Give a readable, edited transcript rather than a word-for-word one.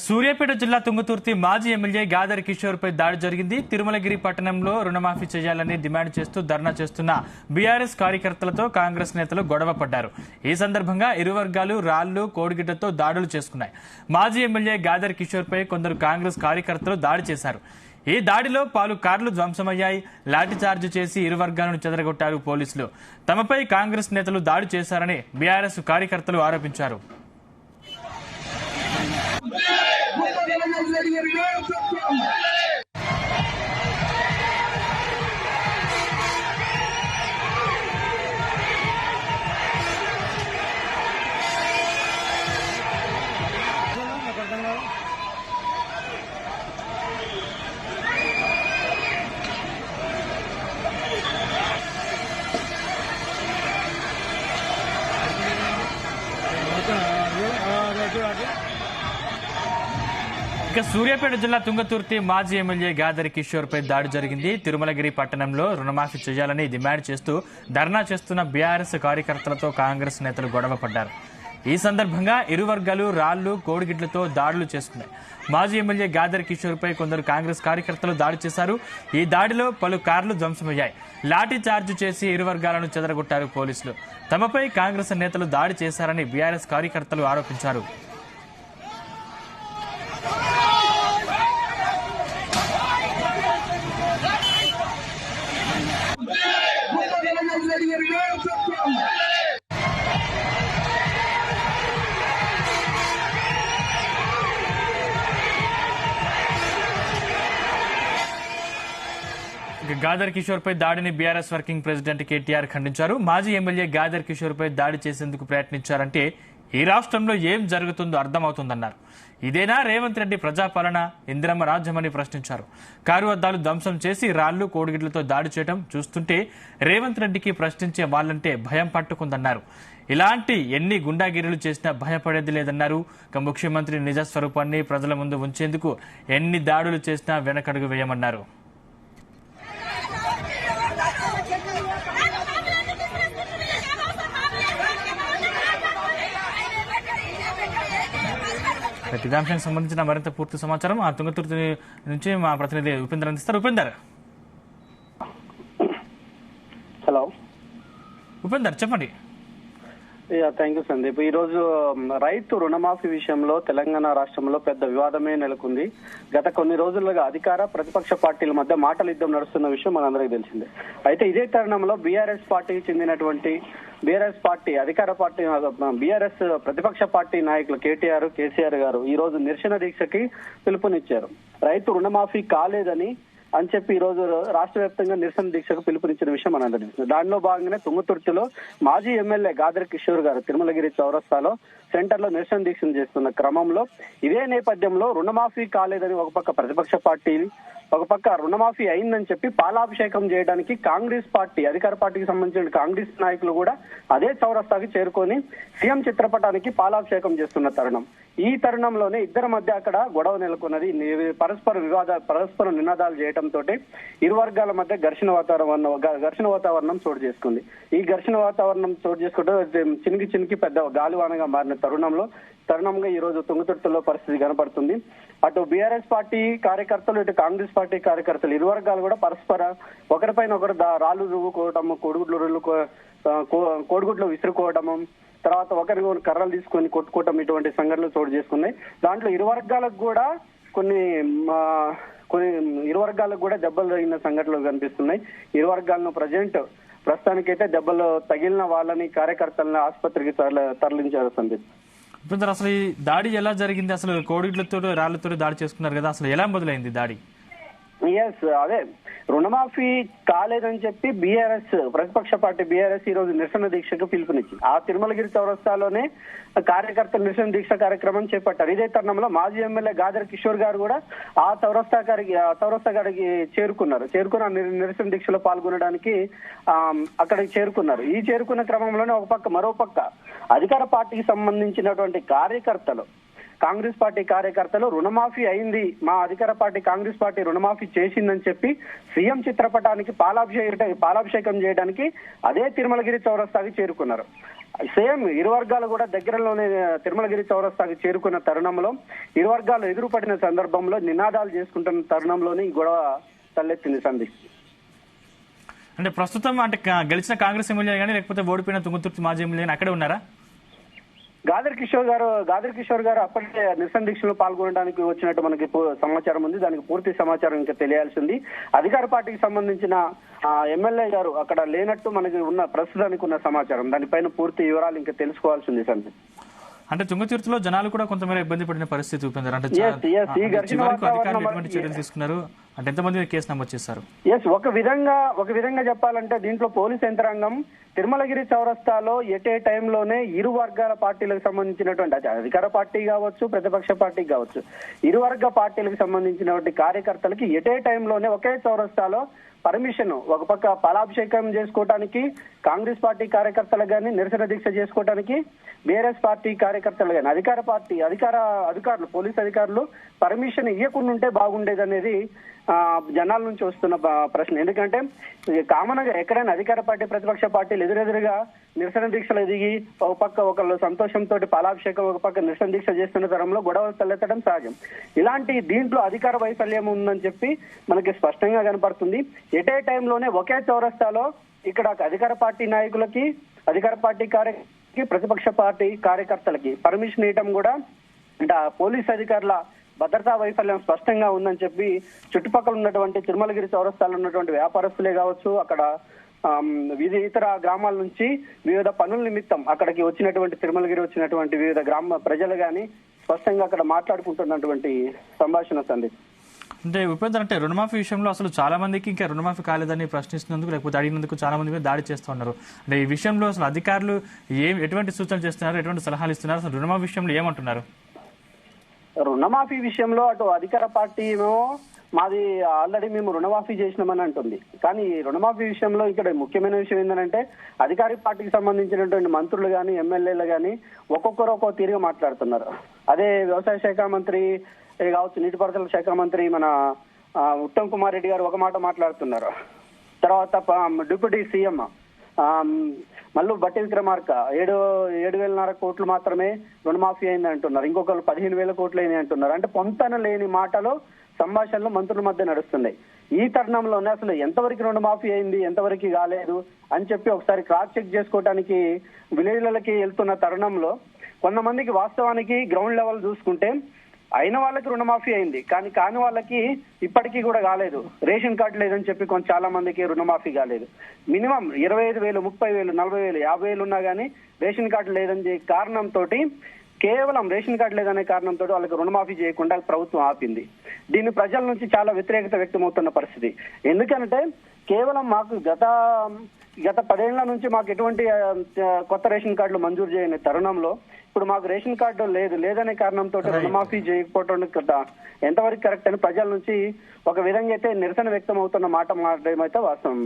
సూర్యాపేట జిల్లా తుంగతుర్తి మాజీ ఎమ్మెల్యే గాదర్ కిషోర్ పై దాడి జరిగింది. తిరుమలగిరి పట్టణంలో రుణమాఫీ చేయాలని డిమాండ్ చేస్తూ ధర్నా చేస్తున్న బీఆర్ఎస్ కార్యకర్తలతో కాంగ్రెస్ నేతలు గొడవ పడ్డారు. ఈ సందర్భంగా ఇరు వర్గాలు రాళ్లు కోడిగిడ్డతో దాడులు చేసుకున్నాయి. మాజీ ఎమ్మెల్యే గాదర్ కిషోర్ పై కొందరు కాంగ్రెస్ కార్యకర్తలు దాడి చేశారు. ఈ దాడిలో పలు కార్లు ధ్వంసమయ్యాయి. లాఠీచార్జ్ చేసి ఇరు వర్గాలను చెదరగొట్టారు పోలీసులు. తమపై కాంగ్రెస్ నేతలు దాడి చేశారని బీఆర్ఎస్ కార్యకర్తలు ఆరోపించారు. సూర్యాపేట జిల్లా తుంగతుర్తి మాజీ ఎమ్మెల్యే గాదర్ కిషోర్ పై దాడి జరిగింది. తిరుమలగిరి పట్టణంలో రుణమాఫీ చేయాలని డిమాండ్ చేస్తూ ధర్నా చేస్తున్న బీఆర్ఎస్ కార్యకర్తలతో కాంగ్రెస్ నేతలు గొడవ పడ్డారు. ఈ సందర్భంగా ఇరు వర్గాలు రాళ్లు కోడిగిడ్లతో దాడులు చేసుకున్నాయి. మాజీ ఎమ్మెల్యే గాదర్ కిషోర్ పై కొందరు కాంగ్రెస్ కార్యకర్తలు దాడి చేశారు. ఈ దాడిలో పలు కార్లు ధ్వంసమయ్యాయి. లాఠీ చార్జ్ చేసి ఇరు వర్గాలను చెదరగొట్టారు పోలీసులు. తమపై కాంగ్రెస్ నేతలు దాడి చేశారని బీఆర్ఎస్ కార్యకర్తలు ఆరోపించారు. గాదర్ కిషోర్ పై దాడిని బీఆర్ఎస్ వర్కింగ్ ప్రెసిడెంట్ కేటీఆర్ ఖండించారు. మాజీ ఎమ్మెల్యే గాదర్ కిషోర్ పై దాడి చేసేందుకు ప్రయత్నించారంటే ఈ రాష్ట్రంలో ఏం జరుగుతుందో అర్థమవుతుందన్నారు. ఇదేనా రేవంత్ రెడ్డి ప్రజాపాలన, ఇందిరమ్మ రాజ్యమని ప్రశ్నించారు. కారు అద్దాలు ధ్వంసం చేసి రాళ్లు కోడిగిడ్లతో దాడి చేయడం చూస్తుంటే రేవంత్ రెడ్డికి ప్రశ్నించే వాళ్ళంటే భయం పట్టుకుందన్నారు. ఇలాంటి ఎన్ని గుండాగిరీలు చేసినా భయపడేది లేదన్నారు. ముఖ్యమంత్రి నిజస్వరూపాన్ని ప్రజల ముందు ఉంచేందుకు ఎన్ని దాడులు చేసినా వెనకడుగు వేయమన్నారు. ఇదే అంశానికి సంబంధించిన మరింత పూర్తి సమాచారం ఆ తుంగతుర్తి నుంచి మా ప్రతినిధి ఉపేందర్ అందిస్తారు. ఉపేందర్, హలో ఉపేందర్ చెప్పండి. Thank you Sandeep. ఈ రోజు రైతు రుణమాఫీ విషయంలో తెలంగాణ రాష్ట్రంలో పెద్ద వివాదమే నెలకొంది. గత కొన్ని రోజులుగా అధికార ప్రతిపక్ష పార్టీల మధ్య మాటల యుద్ధం నడుస్తున్న విషయం మనందరికీ తెలిసిందే. అయితే ఇదే తరుణంలో బీఆర్ఎస్ పార్టీకి చెందినటువంటి బీఆర్ఎస్ పార్టీ అధికార పార్టీ బీఆర్ఎస్ ప్రతిపక్ష పార్టీ నాయకులు కేసీఆర్ గారు ఈ రోజు నిరసన దీక్షకి పిలుపునిచ్చారు. రైతు రుణమాఫీ కాలేదని అని చెప్పి ఈ రోజు రాష్ట్ర వ్యాప్తంగా నిరసన దీక్షకు పిలుపునిచ్చిన విషయం మనందరికీ తెలుసు. దానిలో భాగంగానే తుంగతుర్తిలో మాజీ ఎమ్మెల్యే గాదర్ కిషోర్ గారు తిరుమలగిరి చౌరస్తాలో సెంటర్ లో నిరసన దీక్షను చేస్తున్న క్రమంలో ఇదే నేపథ్యంలో రుణమాఫీ కాలేదని ఒక పక్క ప్రతిపక్ష పార్టీ, ఒక పక్క రుణమాఫీ అయిందని చెప్పి పాలాభిషేకం చేయడానికి కాంగ్రెస్ పార్టీ అధికార పార్టీకి సంబంధించిన కాంగ్రెస్ నాయకులు కూడా అదే చౌరస్తాకి చేరుకొని సీఎం చిత్రపటానికి పాలాభిషేకం చేస్తున్న తరుణం. ఈ తరుణంలోనే ఇద్దరి మధ్య అక్కడ గొడవ నెలకొన్నది. పరస్పర నినాదాలు చేయడంతో ఇరు వర్గాల మధ్య ఘర్షణ వాతావరణం చోటు చేసుకుంది. ఈ ఘర్షణ వాతావరణం చోటు చేసుకుంటే చినికి పెద్ద గాలివానగా మారిన తరుణంగా ఈ రోజు తుంగతుర్తిలో పరిస్థితి కనపడుతుంది. అటు బీఆర్ఎస్ పార్టీ కార్యకర్తలు, ఇటు కాంగ్రెస్ పార్టీ కార్యకర్తలు ఇరు వర్గాలు కూడా పరస్పర ఒకరిపైన ఒకరు రాళ్లు రువ్వుకోవడము, కోడిగుడ్లు విసురుకోవడము, తర్వాత ఒకరి కర్రలు తీసుకొని కొట్టుకోవటం, ఇటువంటి సంఘటనలు చోటు చేసుకున్నాయి. దాంట్లో ఇరు వర్గాలకు కూడా కొన్ని ఇరు వర్గాలకు కూడా దెబ్బలు తగిన సంఘటనలు కనిపిస్తున్నాయి. ఇరు వర్గాలను ప్రస్తుతానికైతే దెబ్బలు తగిలిన వాళ్ళని కార్యకర్తలను ఆసుపత్రికి తరలించారు. సందీప్, అసలు ఈ దాడి ఎలా జరిగింది? అసలు కోడిగుడ్లతో రాళ్లతో దాడి చేసుకున్నారు కదా, అసలు ఎలా మొదలైంది దాడి? అదే రుణమాఫీ కాలేదని చెప్పి బీఆర్ఎస్ ప్రతిపక్ష పార్టీ బీఆర్ఎస్ ఈ రోజు నిరసన దీక్షకు పిలుపునిచ్చింది. ఆ తిరుమలగిరి చౌరస్తాలోనే కార్యకర్తలు నిరసన దీక్ష కార్యక్రమం చేపట్టారు. ఇదే తరుణంలో మాజీ ఎమ్మెల్యే గాదర్ కిషోర్ గారు కూడా ఆ చౌరస్తా గారికి చేరుకున్న నిరసన దీక్షలో పాల్గొనడానికి అక్కడికి చేరుకున్నారు. ఈ చేరుకున్న క్రమంలోనే మరోపక్క అధికార పార్టీకి సంబంధించినటువంటి కాంగ్రెస్ పార్టీ కార్యకర్తలు రుణమాఫీ అయింది, మా అధికార పార్టీ కాంగ్రెస్ పార్టీ రుణమాఫీ చేసిందని చెప్పి సీఎం చిత్రపటానికి పాలాభిషేకం చేయడానికి అదే తిరుమలగిరి చౌరస్తాకి చేరుకున్నారు. సేమ్ ఇరు వర్గాలు కూడా దగ్గరలోనే తిరుమలగిరి చౌరస్తాకి చేరుకున్న తరుణంలో ఇరు వర్గాలు ఎదురుపడిన సందర్భంలో నినాదాలు చేసుకుంటున్న తరుణంలోనే ఈ గొడవ తలెత్తింది సందీప్. అంటే ప్రస్తుతం అంటే గెలిచిన కాంగ్రెస్ ఎమ్మెల్యే కానీ లేకపోతే ఓడిపోయిన తుంగతుర్తి మాజీ ఎమ్మెల్యే అక్కడే ఉన్నారా? గాదర్ కిషోర్ గారు అప్పటికే నిరసన దీక్షలో పాల్గొనడానికి వచ్చినట్టు మనకి సమాచారం ఉంది. దానికి పూర్తి సమాచారం ఇంకా తెలియాల్సింది. అధికార పార్టీకి సంబంధించిన ఎమ్మెల్యే గారు అక్కడ లేనట్టు మనకి ప్రస్తుతానికి ఉన్న సమాచారం. దానిపైన పూర్తి వివరాలు ఇంకా తెలుసుకోవాల్సింది సందీప్. అంటే తుంగతుర్తిలో జనాలు కూడా కొంతమేర ఇబ్బంది పడిన పరిస్థితి ఉపేందర్. అంటే చర్యలు తీసుకున్నారు. అంటే ఎంతమంది కేసు నమోదు చేశారు? ఒక విధంగా చెప్పాలంటే దీంట్లో పోలీస్ యంత్రాంగం తిరుమలగిరి చౌరస్తాలో ఎటే టైంలోనే ఇరు వర్గాల పార్టీలకు సంబంధించినటువంటి అధికార పార్టీ కావచ్చు, ప్రతిపక్ష పార్టీ కావచ్చు, ఇరు వర్గ పార్టీలకు సంబంధించినటువంటి కార్యకర్తలకి ఎటే టైంలోనే ఒకే చౌరస్తాలో పర్మిషన్, ఒక పక్క పాలాభిషేకం చేసుకోవడానికి కాంగ్రెస్ పార్టీ కార్యకర్తలు గాని, నిరసన దీక్ష చేసుకోవడానికి బీఆర్ఎస్ పార్టీ కార్యకర్తలు గాని, అధికారులు పోలీస్ అధికారులు పర్మిషన్ ఇవ్వకుండా ఉంటే బాగుండేది అనేది జనాల నుంచి వస్తున్న ప్రశ్న. ఎందుకంటే కామన్ గా ఎక్కడైనా అధికార పార్టీ ప్రతిపక్ష పార్టీలు ఎదురెదురుగా నిరసన దీక్షలు దిగి ఒక పక్క ఒకళ్ళు సంతోషంతో పాలాభిషేకం, ఒక పక్క నిరసన దీక్ష చేస్తున్న తరంలో గొడవలు తలెత్తడం సహజం. ఇలాంటి దీంట్లో అధికార వైఫల్యం ఉందని చెప్పి మనకి స్పష్టంగా కనపడుతుంది. ఎటే టైంలోనే ఒకే చౌరస్తాలో ఇక్కడ అధికార పార్టీ నాయకులకి, అధికార పార్టీ కార్యకర్తలకి, ప్రతిపక్ష పార్టీ కార్యకర్తలకి పర్మిషన్ ఇవ్వడం కూడా అంటే పోలీస్ అధికారుల భద్రతా వైఫల్యం స్పష్టంగా ఉందని చెప్పి చుట్టుపక్కల ఉన్నటువంటి తిరుమలగిరి చౌరస్తాలో ఉన్నటువంటి వ్యాపారస్తులే కావచ్చు, అక్కడ ఇతర గ్రామాల నుంచి వివిధ పనుల నిమిత్తం అక్కడికి వచ్చినటువంటి వివిధ గ్రామ ప్రజలు గాని స్పష్టంగా అక్కడ మాట్లాడుకుంటున్నటువంటి సంభాషణ సందీప్. అంటే ఉపేందర్, అంటే రుణమాఫీ విషయంలో అసలు చాలా మందికి ఇంకా రుణమాఫీ కాలేదని ప్రశ్నిస్తున్నందుకు లేకపోతే అడిగినందుకు చాలా మంది మీద దాడి చేస్తూ ఉన్నారు. అంటే ఈ విషయంలో అసలు అధికారులు ఎటువంటి సూచనలు చేస్తున్నారు, ఎటువంటి సలహాలు ఇస్తున్నారు, అసలు రుణమాఫీ విషయంలో ఏమంటున్నారు? రుణమాఫీ విషయంలో అటు అధికార పార్టీ ఏమో మాది ఆల్రెడీ మేము రుణమాఫీ చేసినామని అంటుంది. కానీ రుణమాఫీ విషయంలో ఇక్కడ ముఖ్యమైన విషయం ఏంటంటే అధికార పార్టీకి సంబంధించినటువంటి మంత్రులు గాని, ఎమ్మెల్యేలు గాని ఒక్కొక్కరు ఒక్కో తీరుగా మాట్లాడుతున్నారు. అదే వ్యవసాయ శాఖ మంత్రి కావచ్చు, నీటిపారుదల శాఖ మంత్రి మన ఉత్తమ్ కుమార్ రెడ్డి గారు ఒక మాట మాట్లాడుతున్నారు. తర్వాత డిప్యూటీ సీఎం మళ్ళీ బట్టి విక్రమార్క 7,500 కోట్లు మాత్రమే రుణమాఫీ అయింది అంటున్నారు. ఇంకొకరు 15,000 కోట్లు అయినాయి అంటున్నారు. అంటే పొంతన లేని మాటలు సంభాషణలు మంత్రుల మధ్య నడుస్తున్నాయి. ఈ తరుణంలోనే అసలు ఎంతవరకు రుణమాఫీ అయింది, ఎంతవరకు కాలేదు అని చెప్పి ఒకసారి క్రాస్ చెక్ చేసుకోవడానికి విలేజ్లకి వెళ్తున్న తరుణంలో కొంతమందికి వాస్తవానికి గ్రౌండ్ లెవెల్ చూసుకుంటే అయిన వాళ్ళకి రుణమాఫీ అయింది, కానీ కాని వాళ్ళకి ఇప్పటికీ కూడా కాలేదు. రేషన్ కార్డు లేదని చెప్పి చాలా మందికి రుణమాఫీ కాలేదు. మినిమం 25,000, 30,000, 40,000, 50,000 ఉన్నా గానీ రేషన్ కార్డు లేదని కారణంతో, కేవలం రేషన్ కార్డు లేదనే కారణంతో వాళ్ళకి రుణమాఫీ చేయకుండా ప్రభుత్వం ఆపింది. దీన్ని ప్రజల నుంచి చాలా వ్యతిరేకత వ్యక్తమవుతున్న పరిస్థితి. ఎందుకంటే కేవలం మాకు గత 10 ఏళ్ల నుంచి మాకు ఎటువంటి కొత్త రేషన్ కార్డులు మంజూరు చేయని తరుణంలో ఇప్పుడు మాకు రేషన్ కార్డు లేదనే కారణంతో రుణమాఫీ చేయకపోవడం ఎంతవరకు కరెక్ట్ అని ప్రజల నుంచి ఒక విధంగా అయితే నిరసన వ్యక్తం అవుతున్న మాట మాట్లాడమైతే వాస్తవం.